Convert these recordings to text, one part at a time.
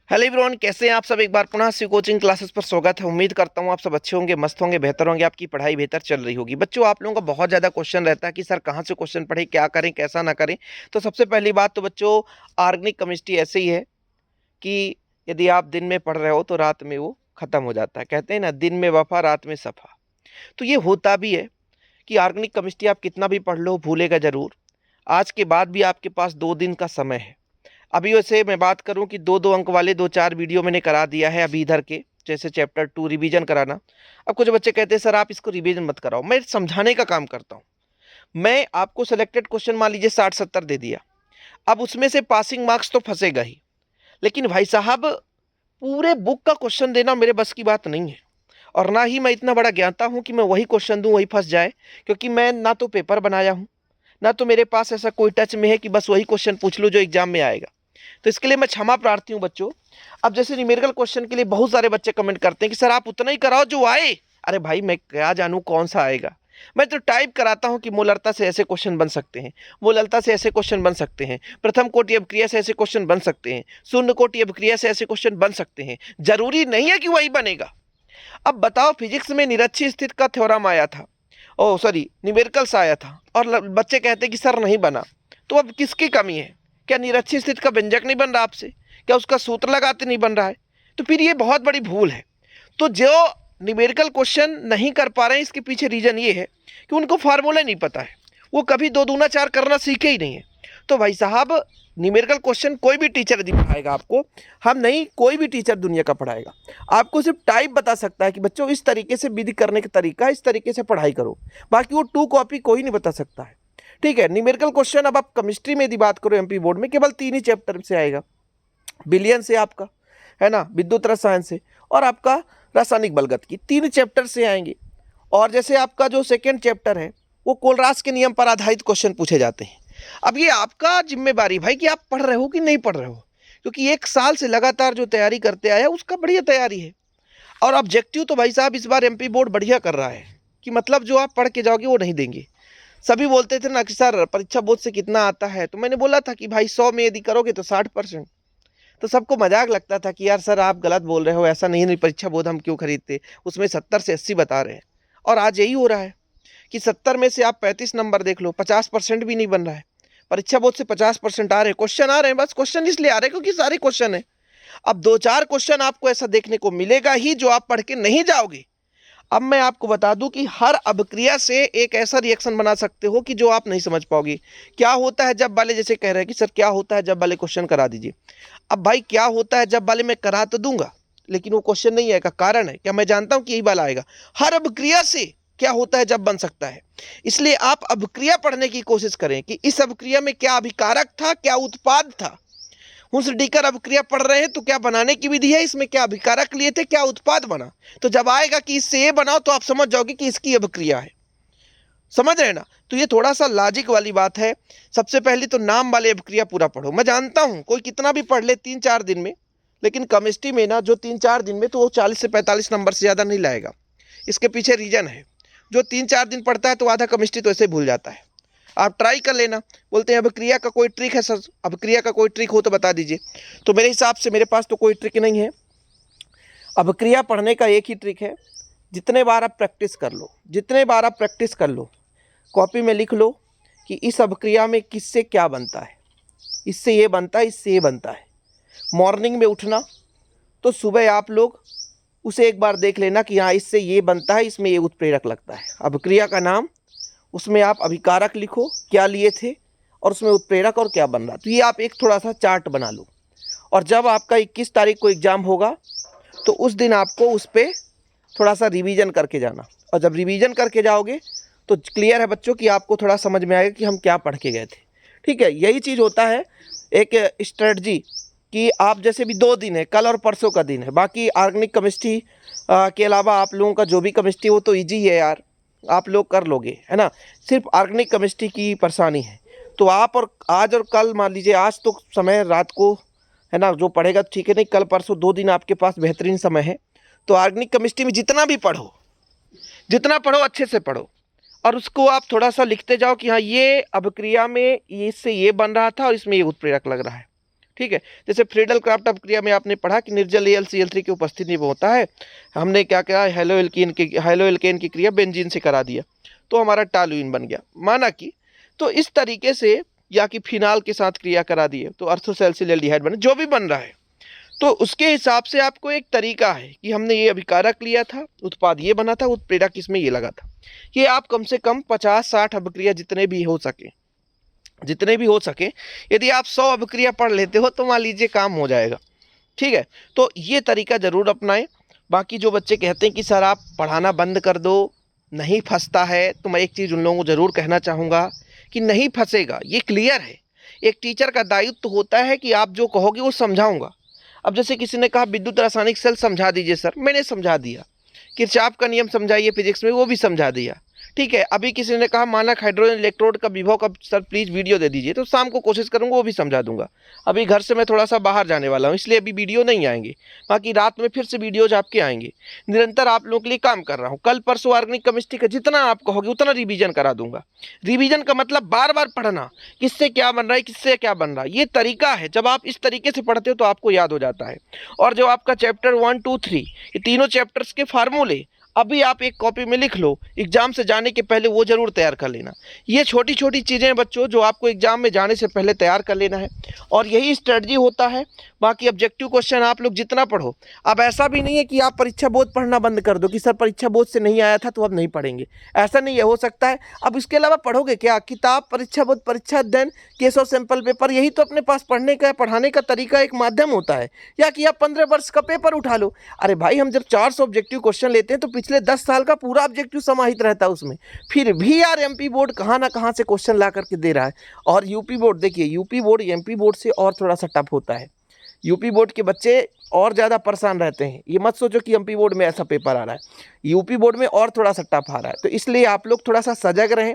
Hello everyone, कैसे हैं आप सब। एक बार पुनः सी कोचिंग क्लासेस पर स्वागत है। उम्मीद करता हूं आप सब अच्छे होंगे, मस्त होंगे, बेहतर होंगे, आपकी पढ़ाई बेहतर चल रही होगी। बच्चों, आप लोगों का बहुत ज़्यादा क्वेश्चन रहता है कि सर कहां से क्वेश्चन पढ़े, क्या करें, कैसा ना करें। तो सबसे पहली बात तो बच्चों, ऑर्गेनिक केमिस्ट्री ऐसे ही है कि यदि आप दिन में पढ़ रहे हो तो रात में वो खत्म हो जाता है। कहते हैं ना, दिन में वफा रात में सफा। तो ये होता भी है कि ऑर्गेनिक केमिस्ट्री आप कितना भी पढ़ लो भूलेगा जरूर। आज के बाद भी आपके पास 2 दिन का समय है। अभी वैसे मैं बात करूं कि दो दो अंक वाले 2-4 वीडियो मैंने करा दिया है अभी इधर के, जैसे चैप्टर 2 रिवीजन कराना। अब कुछ बच्चे कहते हैं सर आप इसको रिवीजन मत कराओ, मैं समझाने का काम करता हूं। मैं आपको सिलेक्टेड क्वेश्चन मान लीजिए 60-70 दे दिया, अब उसमें से पासिंग मार्क्स तो फंसेगा ही, लेकिन भाई साहब पूरे बुक का क्वेश्चन देना मेरे बस की बात नहीं है। और ना ही मैं इतना बड़ा ज्ञाता हूं कि मैं वही क्वेश्चन दूं वही फंस जाए, क्योंकि मैं ना तो पेपर बनाया हूं, ना तो मेरे पास ऐसा कोई टच में है कि बस वही क्वेश्चन पूछ लो जो एग्जाम में आएगा। तो इसके लिए मैं क्षमा प्रार्थी हूं बच्चों। अब जैसे न्यूमेरिकल क्वेश्चन के लिए बहुत सारे बच्चे कमेंट करते हैं कि सर आप उतना ही कराओ जो आए। अरे भाई, मैं क्या जानूं कौन सा आएगा। मैं तो टाइप कराता हूं कि मोलरता से ऐसे क्वेश्चन बन सकते हैं, मोलरता से ऐसे क्वेश्चन बन सकते हैं, प्रथम कोटि अभिक्रिया से ऐसे क्वेश्चन बन सकते हैं, शून्य कोटि अभिक्रिया से ऐसे क्वेश्चन बन सकते हैं। जरूरी नहीं है कि वही बनेगा। अब बताओ, फिजिक्स में निरक्षीय स्थिति का थ्योरम आया था, ओ सॉरी न्यूमेरिकल्स आया था, और बच्चे कहते हैं कि सर नहीं बना। तो अब किसकी कमी है? क्या निरक्षीय स्थिति का व्यंजक नहीं बन रहा आपसे? क्या उसका सूत्र लगाते नहीं बन रहा है? तो फिर ये बहुत बड़ी भूल है। तो जो न्यूमेरिकल क्वेश्चन नहीं कर पा रहे हैं, इसके पीछे रीजन ये है कि उनको फार्मूला नहीं पता है। वो कभी 2 दूना 4 करना सीखे ही नहीं है। तो भाई साहब, न्यूमेरिकल क्वेश्चन कोई भी टीचर यदि पढ़ाएगा आपको, हम नहीं, कोई भी टीचर दुनिया का पढ़ाएगा, आपको सिर्फ टाइप बता सकता है कि बच्चों इस तरीके से विधि करने का तरीका, इस तरीके से पढ़ाई करो। बाकी वो 2 कॉपी कोई नहीं बता सकता है। ठीक है, न्यूमेरिकल क्वेश्चन अब आप केमिस्ट्री में यदि बात करो एमपी बोर्ड में, केवल 3 ही चैप्टर से आएगा। बिलियन से आपका, है ना, विद्युत रसायन से, और आपका रासायनिक बलगत की 3 चैप्टर से आएंगे। और जैसे आपका जो सेकेंड चैप्टर है वो कोलरास के नियम पर आधारित क्वेश्चन पूछे जाते हैं। अब ये आपका जिम्मेवारी भाई कि आप पढ़ रहे हो कि नहीं पढ़ रहे हो, क्योंकि 1 साल से लगातार जो तैयारी करते आया उसका बढ़िया तैयारी है। और ऑब्जेक्टिव तो भाई साहब इस बार एमपी बोर्ड बढ़िया कर रहा है कि मतलब जो आप पढ़ के जाओगे वो नहीं देंगे। सभी बोलते थे ना कि सर परीक्षा बोर्ड से कितना आता है, तो मैंने बोला था कि भाई 100 में यदि करोगे तो 60%। तो सबको मजाक लगता था कि यार सर आप गलत बोल रहे हो, ऐसा नहीं, नहीं परीक्षा बोर्ड हम क्यों खरीदते, उसमें 70 से 80 बता रहे हैं। और आज यही हो रहा है कि 70 में से आप 35 नंबर देख लो, 50% भी नहीं बन रहा है। परीक्षा बोर्ड से 50% आ रहे हैं, क्वेश्चन आ रहे हैं, बस क्वेश्चन इसलिए आ रहे हैं क्योंकि सारे क्वेश्चन है। अब 2-4 क्वेश्चन आपको ऐसा देखने को मिलेगा ही जो आप पढ़ के नहीं जाओगे। अब मैं आपको बता दूं कि हर अभिक्रिया से एक ऐसा रिएक्शन बना सकते हो कि जो आप नहीं समझ पाओगे। क्या होता है जब वाले, जैसे कह रहे हैं कि सर क्या होता है जब वाले क्वेश्चन करा दीजिए। अब भाई क्या होता है जब वाले मैं करा तो दूंगा, लेकिन वो क्वेश्चन नहीं आएगा। कारण है क्या? मैं जानता हूं कि यही वाला आएगा। हर अभिक्रिया से क्या होता है जब बन सकता है। इसलिए आप अभिक्रिया पढ़ने की कोशिश करें कि इस अभिक्रिया में क्या अभिकारक था, क्या उत्पाद था। हुंस डीकर अभिक्रिया पढ़ रहे हैं तो क्या बनाने की विधि है, इसमें क्या अभिकारक लिए थे, क्या उत्पाद बना। तो जब आएगा कि इससे ये बनाओ तो आप समझ जाओगे कि इसकी अभिक्रिया है। समझ रहे ना? तो ये थोड़ा सा लॉजिक वाली बात है। सबसे पहले तो नाम वाले अभिक्रिया पूरा पढ़ो। मैं जानता हूं कोई कितना भी पढ़ ले 3-4 दिन में, लेकिन केमिस्ट्री में ना जो 3-4 दिन में तो वो 40 से 45 नंबर से ज्यादा नहीं लाएगा। इसके पीछे रीजन है। जो 3-4 दिन पढ़ता है तो आधा केमिस्ट्री तो ऐसे भूल जाता है। आप ट्राई कर लेना। बोलते हैं अभिक्रिया का कोई ट्रिक है सर, अभिक्रिया का कोई ट्रिक हो तो बता दीजिए। तो मेरे हिसाब से मेरे पास तो कोई ट्रिक नहीं है। अभिक्रिया पढ़ने का एक ही ट्रिक है, जितने बार आप प्रैक्टिस कर लो, जितने बार आप प्रैक्टिस कर लो, कॉपी में लिख लो कि इस अभिक्रिया में किससे क्या बनता है, इससे ये बनता है, इससे ये बनता है। मॉर्निंग में उठना तो सुबह आप लोग उसे एक बार देख लेना कि हाँ इससे ये बनता है, इसमें ये उत्प्रेरक लगता है। अभिक्रिया का नाम, उसमें आप अभिकारक लिखो क्या लिए थे, और उसमें उत्प्रेरक और क्या बन रहा। तो ये आप एक थोड़ा सा चार्ट बना लो, और जब आपका 21 तारीख को एग्ज़ाम होगा तो उस दिन आपको उस पर थोड़ा सा रिवीजन करके जाना। और जब रिवीजन करके जाओगे तो क्लियर है बच्चों कि आपको थोड़ा समझ में आएगा कि हम क्या पढ़ के गए थे। ठीक है, यही चीज़ होता है एक स्ट्रेटजी कि आप जैसे भी 2 दिन है, कल और परसों का दिन है, बाकी ऑर्गेनिक केमिस्ट्री के अलावा आप लोगों का जो भी केमिस्ट्री वो तो ईजी है यार, आप लोग कर लोगे, है ना। सिर्फ ऑर्गेनिक केमिस्ट्री की परेशानी है। तो आप और आज और कल, मान लीजिए आज तो समय रात को, है ना, जो पढ़ेगा ठीक है, नहीं कल परसों 2 दिन आपके पास बेहतरीन समय है। तो ऑर्गेनिक केमिस्ट्री में जितना भी पढ़ो, जितना पढ़ो अच्छे से पढ़ो, और उसको आप थोड़ा सा लिखते जाओ कि हाँ ये अभिक्रिया में इससे ये बन रहा था और इसमें ये उत्प्रेरक लग रहा है। ठीक है। जैसे फ्रीडल क्राफ्ट अपक्रिया में आपने पढ़ा कि निर्जल AlCl3 की उपस्थिति में होता है, हमने क्या किया, हेलोएल्केन की क्रिया बेंजीन से करा दिया तो हमारा टॉल्यूइन बन गया, माना कि। तो इस तरीके से, या कि फिनाल के साथ क्रिया करा दिए तो अर्थोसैलिसिल एल्डिहाइड बने, जो भी बन रहा है। तो उसके हिसाब से आपको एक तरीका है कि हमने ये अभिकारक लिया था, उत्पाद ये बना था, उत्प्रेरक इसमें ये लगा था। ये आप कम से कम 50-60 अभिक्रिया जितने भी हो सके, यदि आप 100 अभिक्रिया पढ़ लेते हो तो मान लीजिए काम हो जाएगा। ठीक है, तो ये तरीका जरूर अपनाएं। बाकी जो बच्चे कहते हैं कि सर आप पढ़ाना बंद कर दो, नहीं फंसता है, तो मैं एक चीज़ उन लोगों को जरूर कहना चाहूँगा कि नहीं फंसेगा, ये क्लियर है। एक टीचर का दायित्व तो होता है कि आप जो कहोगे वो समझाऊंगा। अब जैसे किसी ने कहा विद्युत रासायनिक सेल समझा दीजिए सर, मैंने समझा दिया। किरचॉफ का नियम समझाइए फिजिक्स में, वो भी समझा दिया। ठीक है, अभी किसी ने कहा मानक हाइड्रोजन इलेक्ट्रोड का विभव का सर प्लीज वीडियो दे दीजिए, तो शाम को कोशिश करूंगा वो भी समझा दूंगा। अभी घर से मैं थोड़ा सा बाहर जाने वाला हूँ, इसलिए अभी वीडियो नहीं आएंगे, बाकी रात में फिर से वीडियोज आपके आएंगे। निरंतर आप लोगों के लिए काम कर रहा हूँ। कल परसों ऑर्गेनिक केमिस्ट्री का जितना आप कहोगे उतना रिवीजन करा दूंगा। रिवीजन का मतलब बार बार पढ़ना, किससे क्या बन रहा है, किससे क्या बन रहा है, ये तरीका है। जब आप इस तरीके से पढ़ते हो तो आपको याद हो जाता है। और जो आपका चैप्टर 1, 2, 3, ये तीनों चैप्टर्स के फार्मूले अभी आप एक कॉपी में लिख लो, एग्जाम से जाने के पहले वो जरूर तैयार कर लेना। ये छोटी छोटी चीज़ें बच्चों जो आपको एग्जाम में जाने से पहले तैयार कर लेना है, और यही स्ट्रेटजी होता है। बाकी ऑब्जेक्टिव क्वेश्चन आप लोग जितना पढ़ो, अब ऐसा भी नहीं है कि आप परीक्षा बोध पढ़ना बंद कर दो कि सर परीक्षा बोध से नहीं आया था तो अब नहीं पढ़ेंगे, ऐसा नहीं है। हो सकता है अब इसके अलावा पढ़ोगे क्या, किताब, परीक्षा बोध, परीक्षा अध्ययन, केस और सैंपल पेपर, यही तो अपने पास पढ़ने का, पढ़ाने का तरीका, एक माध्यम होता है। या कि आप 15 वर्ष का पेपर उठा लो। अरे भाई, हम जब 400 ऑब्जेक्टिव क्वेश्चन लेते हैं तो पिछले 10 साल का पूरा ऑब्जेक्टिव समाहित रहता है उसमें। फिर भी यार एमपी बोर्ड कहाँ ना कहाँ से क्वेश्चन ला करके दे रहा है। और यूपी बोर्ड, देखिए यूपी बोर्ड एमपी बोर्ड से और थोड़ा सा टफ होता है। यूपी बोर्ड के बच्चे और ज़्यादा परेशान रहते हैं। ये मत सोचो कि एमपी बोर्ड में ऐसा पेपर आ रहा है, यूपी बोर्ड में और थोड़ा सा टफ आ रहा है। तो इसलिए आप लोग थोड़ा सा सजग रहें,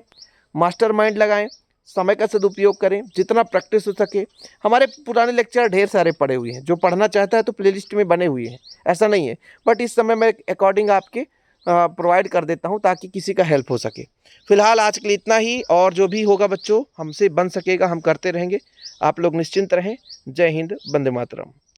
मास्टरमाइंड लगाएं, समय का सदुपयोग करें, जितना प्रैक्टिस हो सके। हमारे पुराने लेक्चर ढेर सारे पड़े हुए हैं, जो पढ़ना चाहता है तो प्लेलिस्ट में बने हुए हैं, ऐसा नहीं है। बट इस समय मैं अकॉर्डिंग आपके प्रोवाइड कर देता हूं ताकि किसी का हेल्प हो सके। फिलहाल आज के लिए इतना ही, और जो भी होगा बच्चों हमसे बन सकेगा हम करते रहेंगे। आप लोग निश्चिंत रहें। जय हिंद, वंदे मातरम।